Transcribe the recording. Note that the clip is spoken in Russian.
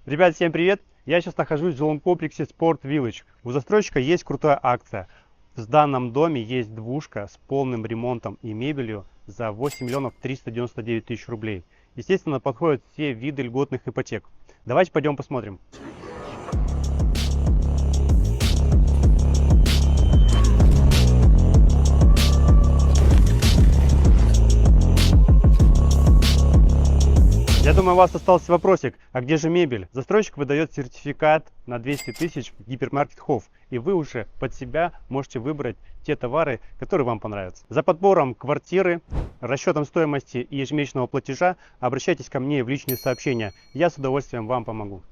Ребят, всем привет! Я сейчас нахожусь в жилом комплексе Sport Village. У застройщика есть крутая акция. В данном доме есть двушка с полным ремонтом и мебелью за 8 миллионов 399 тысяч рублей. Естественно, подходят все виды льготных ипотек. Давайте пойдем посмотрим. Я думаю, у вас остался вопросик, а где же мебель? Застройщик выдает сертификат на 200 тысяч в гипермаркет Хофф, и вы уже под себя можете выбрать те товары, которые вам понравятся. За подбором квартиры, расчетом стоимости и ежемесячного платежа обращайтесь ко мне в личные сообщения, я с удовольствием вам помогу.